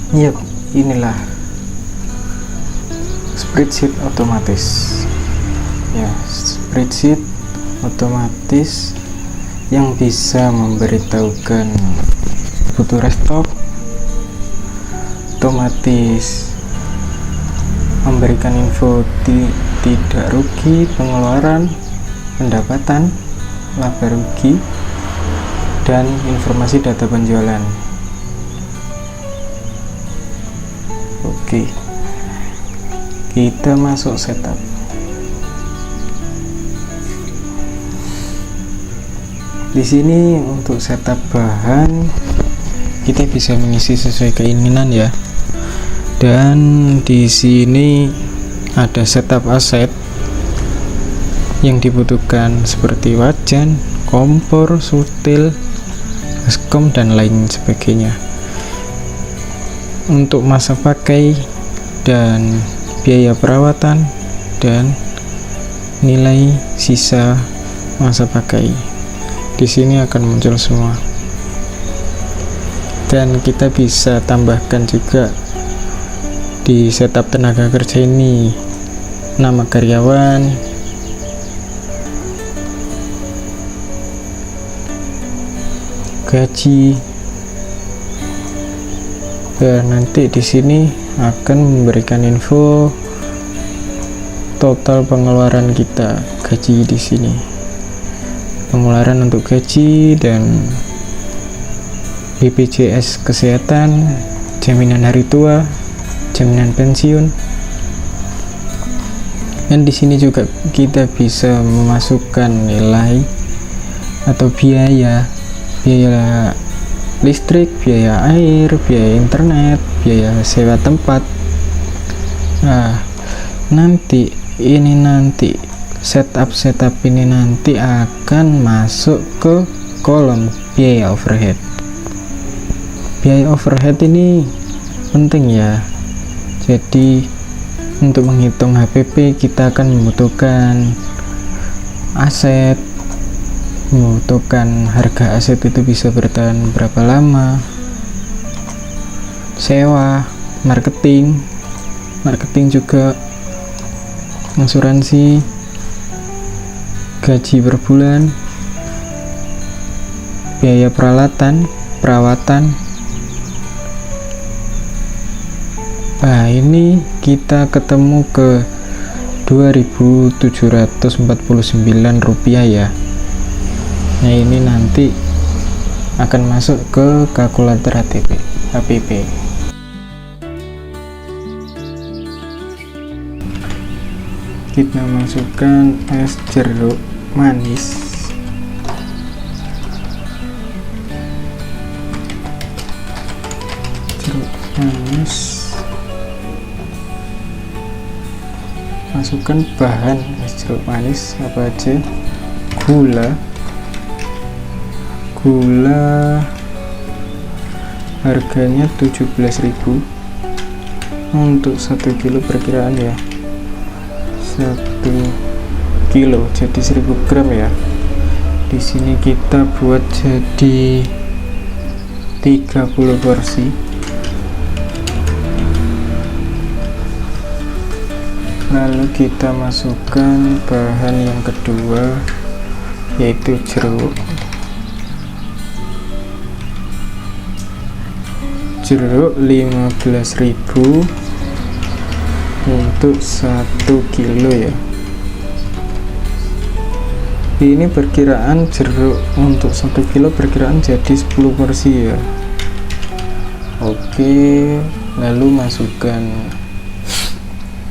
Yap, inilah spreadsheet otomatis ya, spreadsheet otomatis yang bisa memberitahukan butuh restock, otomatis memberikan info tidak rugi, pengeluaran, pendapatan, laba rugi, dan informasi data penjualan. Oke, kita masuk setup. Di sini untuk setup bahan kita bisa mengisi sesuai keinginan ya. Dan di sini ada setup aset yang dibutuhkan seperti wajan, kompor, sutil, baskom, dan lain sebagainya. Untuk masa pakai dan biaya perawatan dan nilai sisa masa pakai di sini akan muncul semua. Dan kita bisa tambahkan juga di setup tenaga kerja ini nama karyawan, gaji. Dan nanti di sini akan memberikan info total pengeluaran kita, gaji di sini, pengeluaran untuk gaji dan BPJS kesehatan, jaminan hari tua, jaminan pensiun. Dan di sini juga kita bisa memasukkan nilai atau biaya listrik, biaya air, biaya internet, biaya sewa tempat. Nah, nanti setup ini nanti akan masuk ke kolom biaya overhead. Biaya overhead ini penting ya. Jadi untuk menghitung HPP kita akan membutuhkan aset, membutuhkan harga aset itu bisa bertahan berapa lama, sewa, marketing juga, asuransi, gaji per bulan, biaya perawatan. Nah, ini kita ketemu ke 2.749 rupiah ya. Nah, ini nanti akan masuk ke kalkulator HPP. Kita masukkan es jeruk manis. Masukkan bahan es jeruk manis apa aja. Gula harganya 17.000 untuk 1 kilo perkiraan ya, 1 kilo jadi 1000 gram ya. Di sini kita buat jadi 30 porsi. Lalu kita masukkan bahan yang kedua yaitu jeruk 15.000 untuk 1 kilo ya. Ini perkiraan jeruk untuk 1 kilo perkiraan jadi 10 porsi ya. Oke, lalu masukkan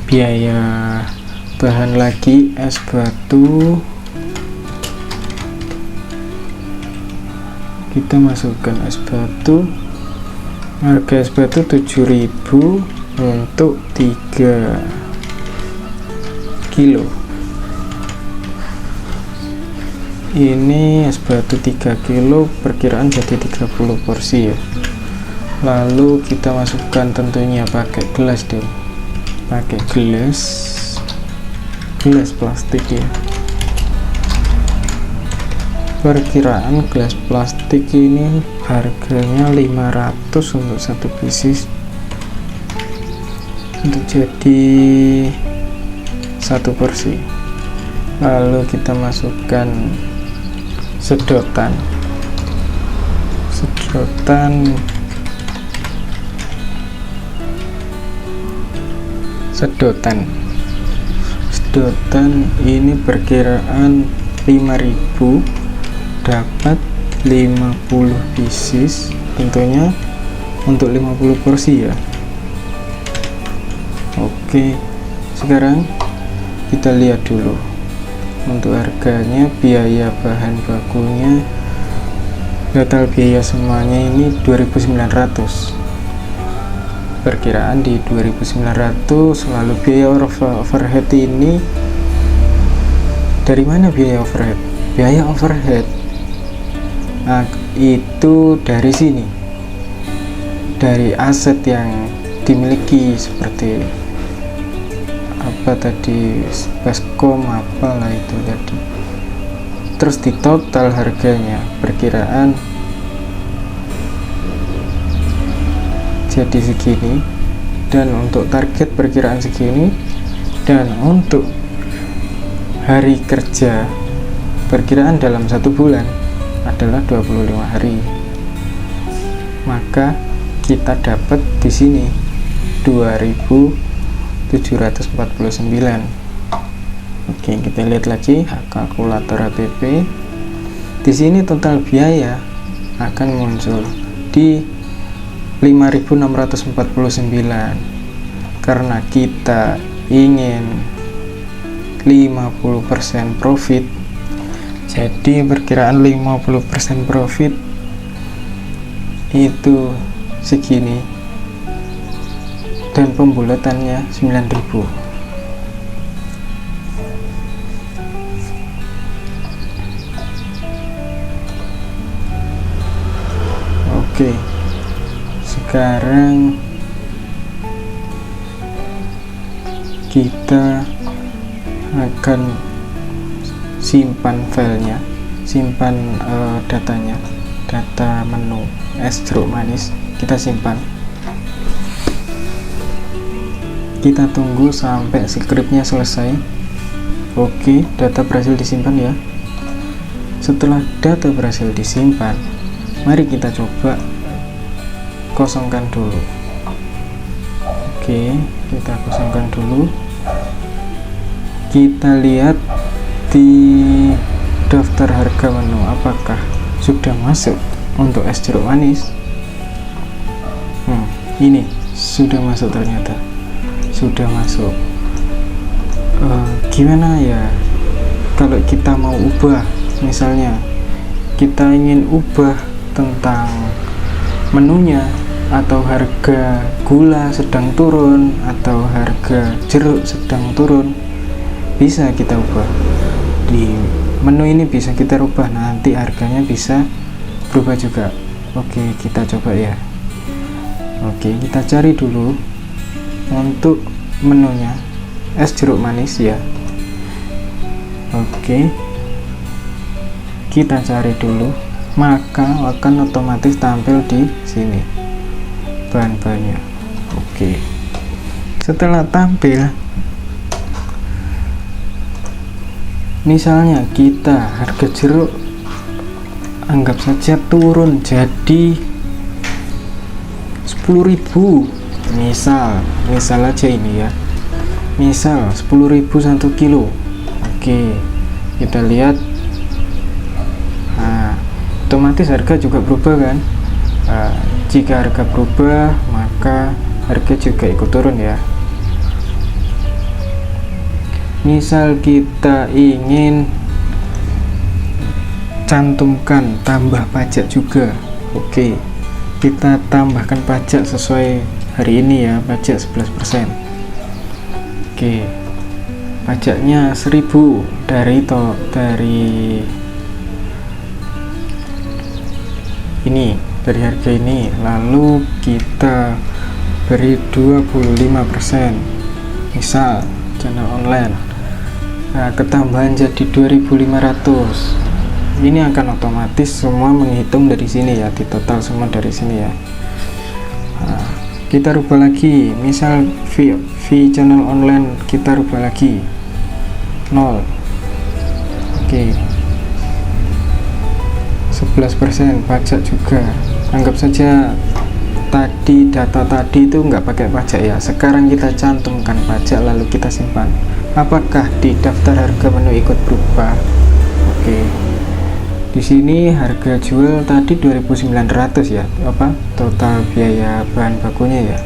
biaya bahan lagi, es batu. Kita masukkan es batu, harga es batu 7.000 untuk 3 kilo. Ini es batu 3 kilo perkiraan jadi 30 porsi ya. Lalu kita masukkan tentunya pakai gelas deh, pakai gelas plastik ya. Perkiraan gelas plastik ini harganya 500 untuk satu pieces untuk jadi satu porsi. Lalu kita masukkan sedotan ini perkiraan 5000 dapat 50 pieces, tentunya untuk 50 porsi ya. Oke, sekarang kita lihat dulu untuk harganya, biaya bahan bakunya, total biaya semuanya ini 2.900, perkiraan di 2.900. Lalu biaya overhead ini dari mana? Biaya overhead nah, itu dari sini, dari aset yang dimiliki, seperti apa tadi, baskom apalah itu tadi. Terus di total harganya perkiraan jadi segini, dan untuk target perkiraan segini, dan untuk hari kerja perkiraan dalam 1 bulan adalah 25 hari. Maka kita dapat di sini 2.749. Oke, kita lihat lagi kalkulator HPP. Di sini total biaya akan muncul di 5.649 karena kita ingin 50% profit. Jadi perkiraan 50% profit itu segini, dan pembulatannya 9.000. Oke, sekarang kita akan simpan filenya, simpan datanya, data menu es jeruk manis. Kita simpan, kita tunggu sampai scriptnya selesai. Oke, data berhasil disimpan ya. Setelah data berhasil disimpan, mari kita coba kosongkan dulu. Oke, kita kosongkan dulu. Kita lihat di daftar harga menu apakah sudah masuk untuk es jeruk manis. Ini sudah masuk, ternyata sudah masuk. Gimana ya kalau kita mau ubah, misalnya kita ingin ubah tentang menunya, atau harga gula sedang turun, atau harga jeruk sedang turun, bisa kita ubah di menu ini, bisa kita rubah, nanti harganya bisa berubah juga. Oke, kita coba ya. Oke, kita cari dulu untuk menunya es jeruk manis ya. Oke, kita cari dulu, maka akan otomatis tampil di sini bahan-bahannya. Oke, setelah tampil, misalnya kita harga jeruk anggap saja turun jadi 10.000, misal aja ini ya, misal 10.000 1 kilo. Oke, kita lihat, nah, otomatis harga juga berubah kan. Jika harga berubah, maka harga juga ikut turun ya. Misal kita ingin cantumkan tambah pajak juga. Oke, kita tambahkan pajak sesuai hari ini ya, pajak 11%. Oke, pajaknya 1.000 dari ini, dari harga ini. Lalu kita beri 25%, misal channel online. Nah, ketambahan jadi 2.500. Ini akan otomatis semua menghitung dari sini ya, di total semua dari sini ya. Nah, kita rubah lagi, misal fee channel online kita rubah lagi 0. Oke, 11% pajak juga. Anggap saja tadi data tadi itu nggak pakai pajak ya, sekarang kita cantumkan pajak lalu kita simpan. Apakah di daftar harga menu ikut berubah? Oke, di sini harga jual tadi 2.900 ya, apa total biaya bahan bakunya ya,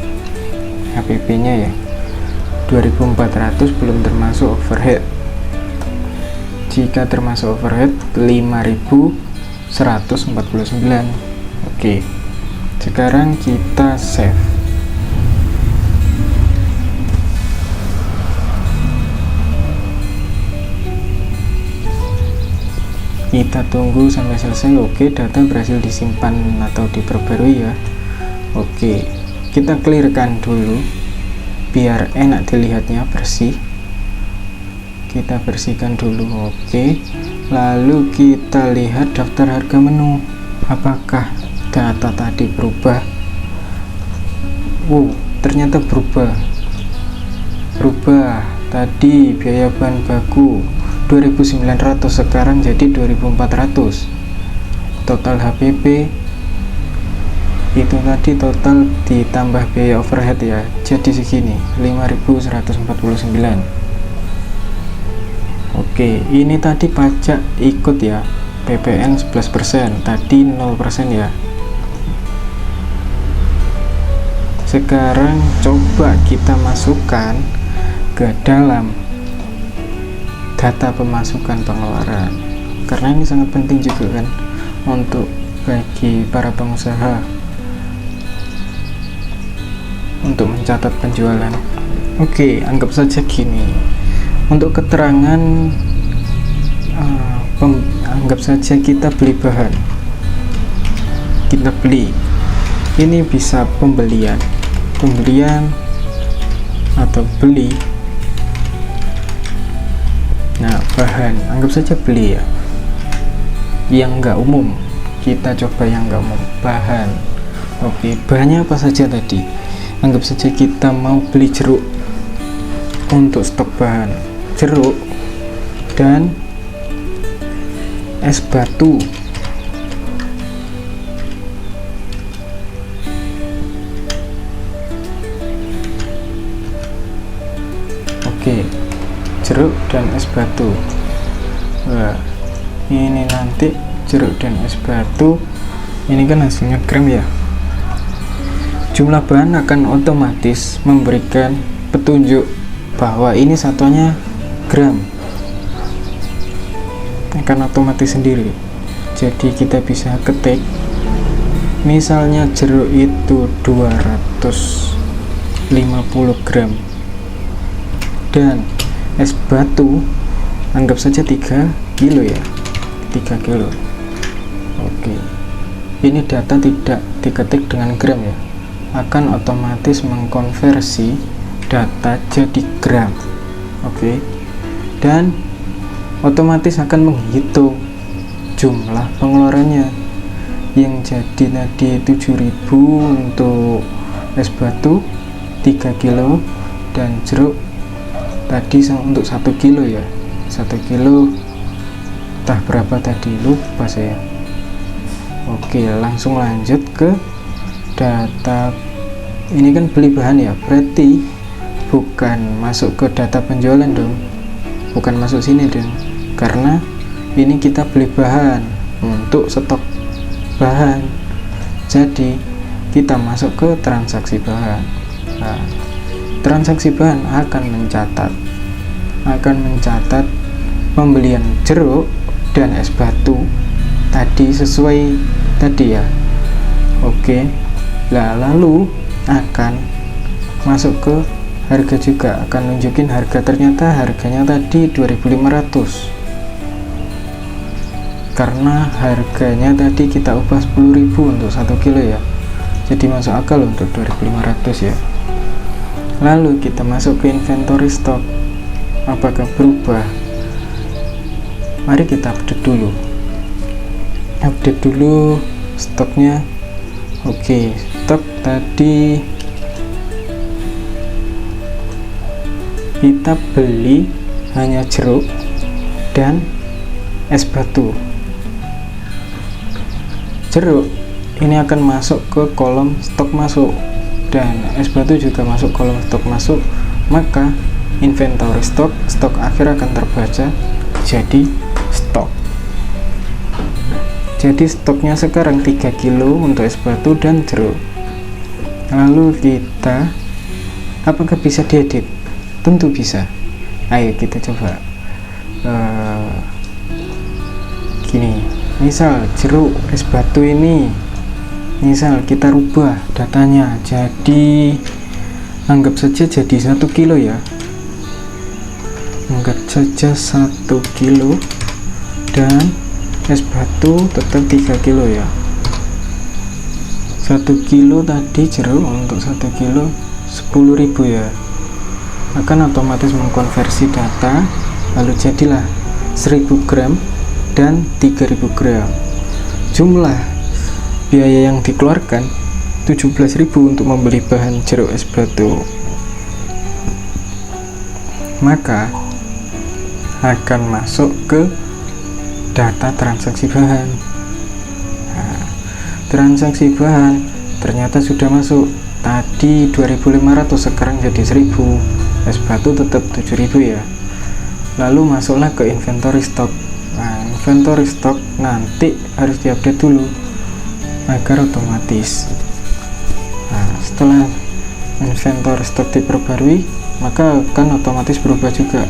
HPP nya ya 2.400 belum termasuk overhead. Jika termasuk overhead 5.149. Oke, sekarang kita save. Kita tunggu sampai selesai. Oke, data berhasil disimpan atau diperbarui ya. Oke, kita clearkan dulu biar enak dilihatnya, bersih. Kita bersihkan dulu. Oke, lalu kita lihat daftar harga menu, apakah data tadi berubah. Ternyata berubah. Tadi biaya bahan baku 2.900 sekarang jadi 2.400. Total HPP itu tadi total ditambah biaya overhead ya, jadi segini 5.149. Oke, ini tadi pajak ikut ya, PPN 11%, tadi 0% ya. Sekarang coba kita masukkan ke dalam data pemasukan pengeluaran, karena ini sangat penting juga kan untuk bagi para pengusaha untuk mencatat penjualan. Oke, anggap saja gini, untuk keterangan anggap saja kita beli bahan, kita beli, ini bisa pembelian atau beli. Nah, bahan anggap saja beli ya, yang enggak umum. Kita coba yang enggak umum, bahan. Oke, bahannya apa saja tadi? Anggap saja kita mau beli jeruk. Untuk stok bahan jeruk dan es batu. Oke, jeruk dan es batu. Nah, ini nanti jeruk dan es batu ini kan hasilnya gram ya. Jumlah bahan akan otomatis memberikan petunjuk bahwa ini satuannya gram, akan otomatis sendiri. Jadi kita bisa ketik, misalnya jeruk itu 250 gram dan es batu anggap saja 3 kilo ya, 3 kilo. Oke, ini data tidak diketik dengan gram ya, akan otomatis mengkonversi data jadi gram. Oke, dan otomatis akan menghitung jumlah pengeluarannya yang jadi tadi 7.000 untuk es batu 3 kilo dan jeruk tadi untuk 1 kilo ya, 1 kilo entah berapa tadi, lupa saya. Oke, langsung lanjut ke data. Ini kan beli bahan ya, berarti bukan masuk ke data penjualan dong, bukan masuk sini dong, karena ini kita beli bahan untuk stok bahan. Jadi kita masuk ke transaksi bahan. Nah, transaksi bahan akan mencatat pembelian jeruk dan es batu tadi sesuai tadi ya. Oke, lalu akan masuk ke harga juga, akan nunjukin harga. Ternyata harganya tadi 2.500 karena harganya tadi kita ubah 10.000 untuk 1 kilo ya, jadi masuk akal untuk 2.500 ya. Lalu kita masuk ke inventory stock, apakah berubah? Mari kita update dulu stoknya. Oke, stok tadi kita beli hanya jeruk dan es batu. Jeruk ini akan masuk ke kolom stok masuk dan es batu juga masuk kolom stok masuk, maka inventory stok akhir akan terbaca jadi stok. Jadi stoknya sekarang 3 kilo untuk es batu dan jeruk. Lalu kita, apakah bisa diedit? Tentu bisa. Ayo kita coba. Gini, misal jeruk es batu ini, misal kita rubah datanya jadi, anggap saja jadi 1 kilo ya. Anggap saja 1 kilo dan es batu tetap 3 kilo ya. 1 kilo tadi jeruk untuk 1 kilo 10.000 ya, akan otomatis mengkonversi data, lalu jadilah 1000 gram dan 3000 gram. Jumlah biaya yang dikeluarkan 17.000 untuk membeli bahan jeruk es batu, maka akan masuk ke data transaksi bahan. Nah, transaksi bahan ternyata sudah masuk tadi 2.500, sekarang jadi 1.000, es batu tetap 7.000 ya. Lalu masuklah ke inventory stock. Nah, inventory stock nanti harus diupdate dulu agar otomatis. Nah, setelah inventory stock diperbarui, maka akan otomatis berubah juga.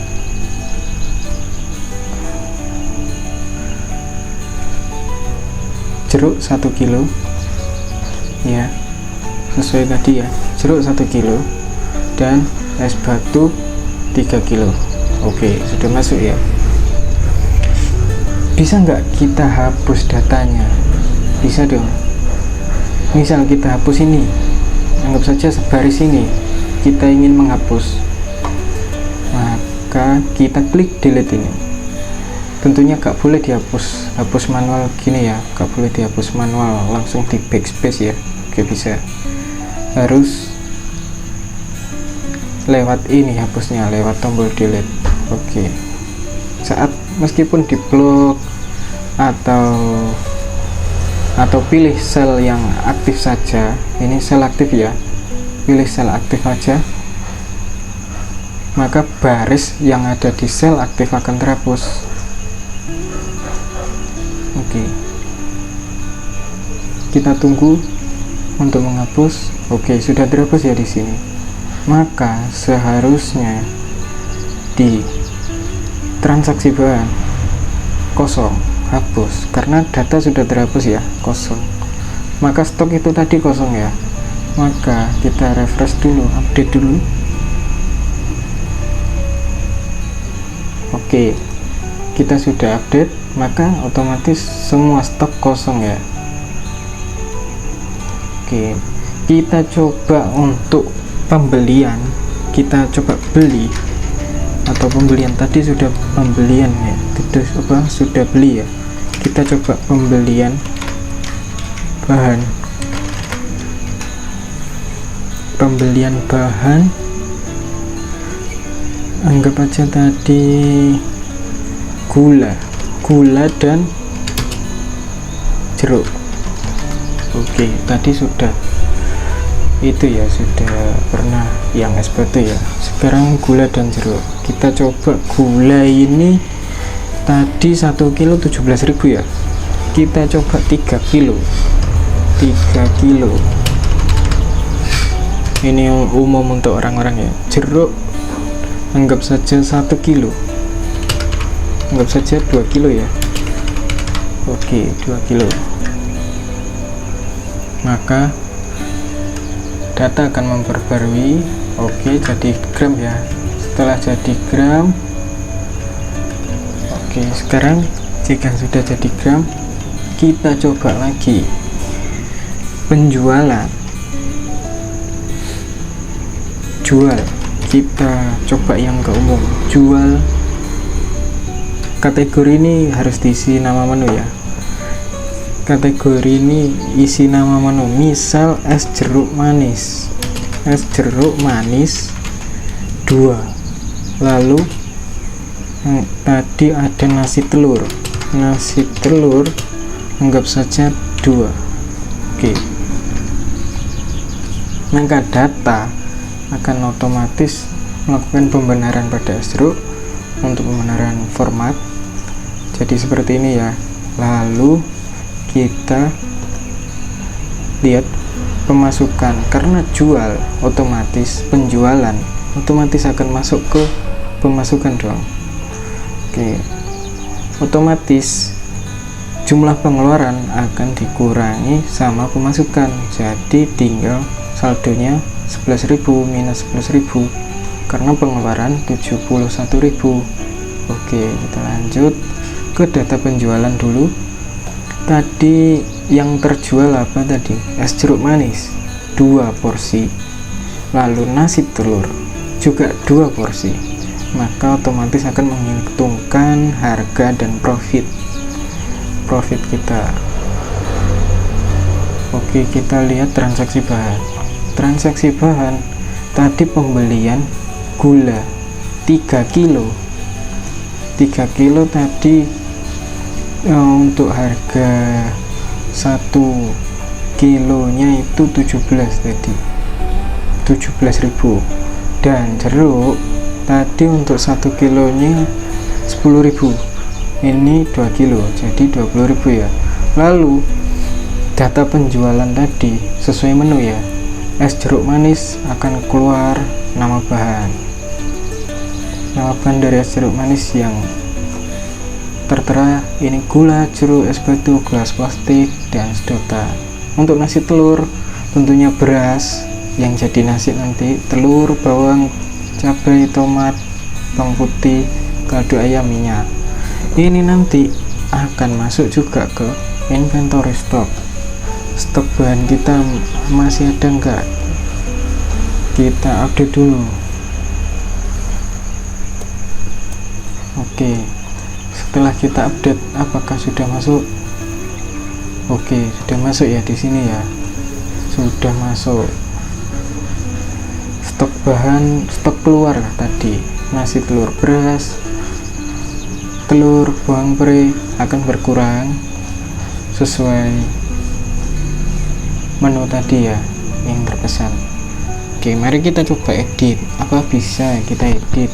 Jeruk 1 kilo ya, sesuai tadi ya, jeruk 1 kilo dan es batu 3 kilo. Oke, sudah masuk ya. Bisa nggak kita hapus datanya? Bisa dong. Misal kita hapus ini, anggap saja sebaris ini kita ingin menghapus, maka kita klik delete ini. Tentunya gak boleh hapus manual gini ya, gak boleh dihapus manual langsung di backspace ya. Oke, bisa, harus lewat ini hapusnya, lewat tombol delete. Oke, saat meskipun di blok atau pilih sel yang aktif saja, ini sel aktif ya, pilih sel aktif aja, maka baris yang ada di sel aktif akan terhapus. Oke, kita tunggu untuk menghapus. Oke, sudah terhapus ya di sini. Maka seharusnya di transaksi bahan kosong, hapus, karena data sudah terhapus ya, kosong. Maka stok itu tadi kosong ya. Maka kita refresh dulu, update dulu. Oke, kita sudah update, maka otomatis semua stok kosong ya. Oke, kita coba untuk pembelian, kita coba beli, atau pembelian tadi sudah pembelian ya, sudah beli ya. Kita coba pembelian bahan, anggap aja tadi gula dan jeruk. Oke, tadi sudah itu ya, sudah pernah yang es batu ya. Sekarang gula dan jeruk, kita coba. Gula ini tadi 1 kilo 17.000 ya, kita coba 3 kilo. Ini umum untuk orang-orang ya. Jeruk anggap saja 1 kilo, anggap saja 2 kilo ya. Oke, 2 kilo, maka data akan memperbarui. Oke, jadi gram ya. Setelah jadi gram, oke, sekarang jika sudah jadi gram, kita coba lagi penjualan, jual. Kita coba yang ke umum, jual. Kategori ini harus diisi nama menu ya. Kategori ini isi nama menu, misal es jeruk manis 2. Lalu tadi ada nasi telur anggap saja 2. Oke, maka data akan otomatis melakukan pembenaran pada stroke untuk pembenaran format. Jadi seperti ini ya. Lalu kita lihat pemasukan, karena jual otomatis penjualan otomatis akan masuk ke pemasukan dong. Oke, otomatis jumlah pengeluaran akan dikurangi sama pemasukan, jadi tinggal saldonya 11.000 minus 11.000 karena pengeluaran 71.000. Oke, kita lanjut ke data penjualan dulu. Tadi yang terjual apa tadi? Es jeruk manis 2 porsi, lalu nasi telur juga 2 porsi, maka otomatis akan menghitungkan harga dan profit kita. Oke, kita lihat transaksi bahan tadi pembelian gula 3 kilo tadi. Untuk harga 1 kilonya itu 17.000, dan jeruk tadi untuk 1 kilonya 10.000, ini 2 kilo jadi 20.000 ya. Lalu data penjualan tadi sesuai menu ya. Es jeruk manis akan keluar nama bahan dari es jeruk manis yang tertera, ini gula, jeruk, es batu, gelas plastik, dan sedotan. Untuk nasi telur tentunya beras yang jadi nasi nanti, telur, bawang, cabai, tomat, bawang putih, kaldu ayam, minyak. Ini nanti akan masuk juga ke inventory stok bahan kita masih ada enggak, kita update dulu. Oke, setelah kita update apakah sudah masuk? Oke, sudah masuk ya, di sini ya sudah masuk. Stok bahan, stok keluar tadi nasi telur, beras, telur, bawang pre akan berkurang sesuai menu tadi ya yang terpesan. Oke, mari kita coba edit. Apa bisa kita edit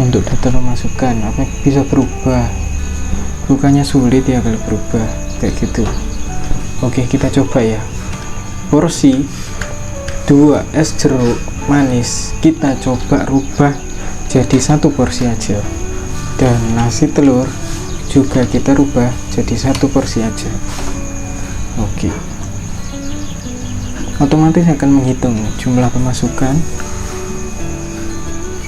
untuk data pemasukan? Apa bisa berubah? Bukannya sulit ya kalau berubah kayak gitu. Oke, kita coba ya. Porsi 2 es jeruk manis kita coba rubah jadi 1 porsi aja, dan nasi telur juga kita rubah jadi 1 porsi aja. Oke, otomatis akan menghitung jumlah pemasukan,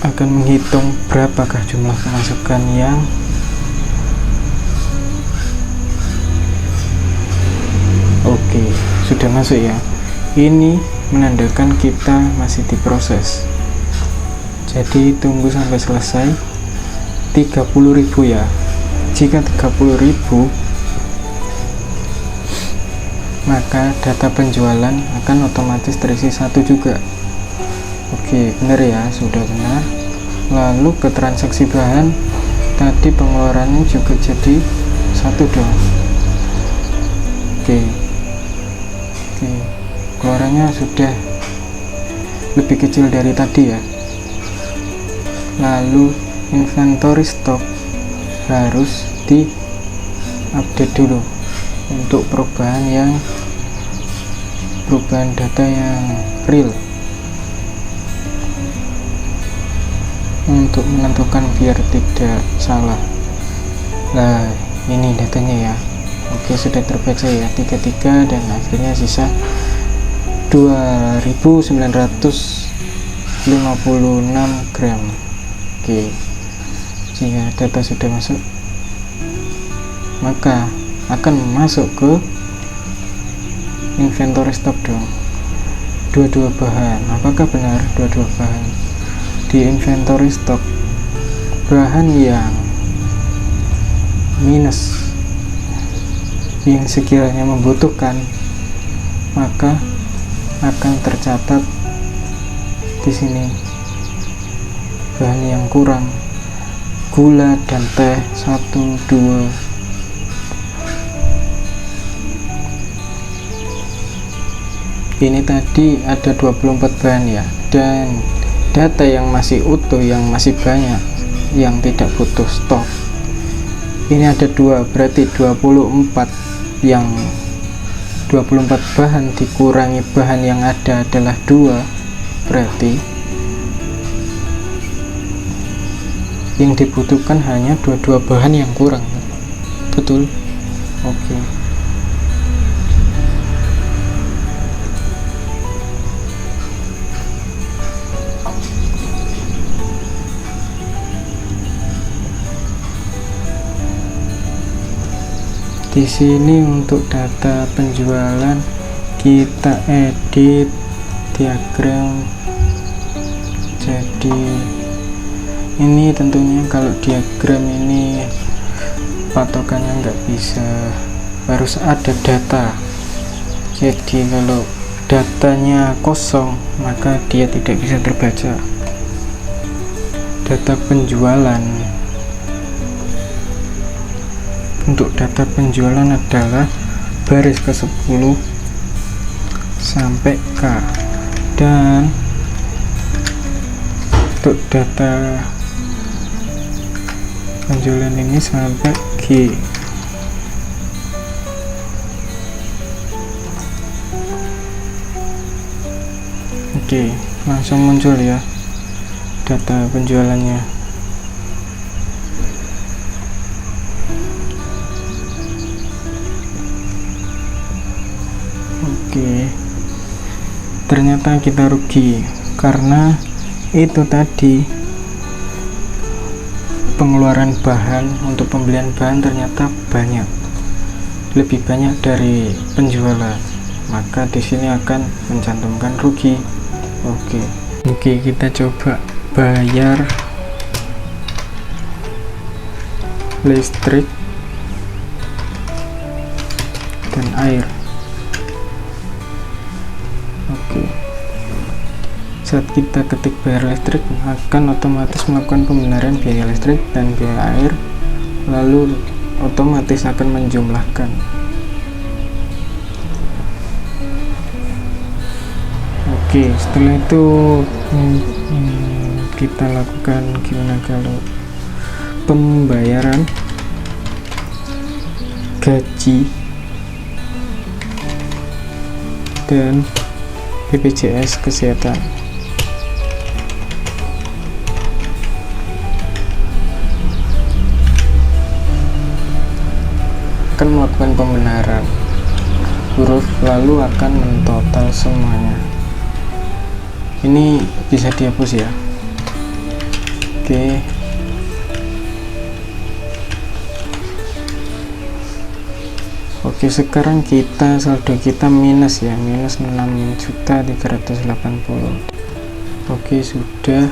akan menghitung berapakah jumlah pemasukan yang oke, sudah masuk ya. Ini menandakan kita masih diproses, jadi tunggu sampai selesai. 30.000 ya. Jika 30.000, maka data penjualan akan otomatis terisi 1 juga. Oke, benar ya, sudah benar. Lalu ke transaksi bahan tadi pengeluarannya juga jadi 1 dong. Oke, keluarannya sudah lebih kecil dari tadi ya. Lalu inventory stok harus di update dulu untuk perubahan data yang real, untuk menentukan biar tidak salah. Nah, ini datanya ya. Oke, sudah terbaca ya, 33, dan akhirnya sisa 2.956 gram. Oke, jika data sudah masuk, maka akan masuk ke inventory stock dong. 22 bahan, apakah benar 22 bahan? Di inventory stock bahan yang minus, yang sekiranya membutuhkan, maka akan tercatat di sini bahan yang kurang, gula dan teh 1, 2. Ini tadi ada 24 bahan ya, dan data yang masih utuh, yang masih banyak, yang tidak butuh stok, ini ada 2, berarti 24. Yang 24 bahan dikurangi bahan yang ada adalah 2, berarti yang dibutuhkan hanya 22 bahan yang kurang. Betul? Oke. Di sini untuk data penjualan kita edit diagram. Jadi ini tentunya kalau diagram ini patokannya nggak bisa, harus ada data. Jadi kalau datanya kosong maka dia tidak bisa terbaca. Data penjualan, untuk data penjualan adalah baris ke-10 sampai K, dan untuk data penjualan ini sampai G. Oke, langsung muncul ya data penjualannya. Oke, ternyata kita rugi karena itu tadi pengeluaran bahan untuk pembelian bahan ternyata banyak, lebih banyak dari penjualan, maka di sini akan mencantumkan rugi. Oke, kita coba bayar listrik dan air. Saat kita ketik bayar listrik akan otomatis melakukan pembenaran biaya listrik dan biaya air, lalu otomatis akan menjumlahkan. Oke, setelah itu kita lakukan gimana kalau pembayaran gaji dan BPJS kesehatan. Akan melakukan pembenaran huruf, lalu akan mentotal semuanya. Ini bisa dihapus ya. Oke, sekarang saldo kita minus ya, minus 6.380.000. Oke, sudah.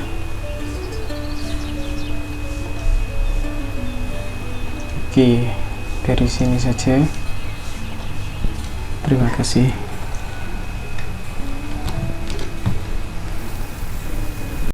Oke, dari sini saja. Terima kasih.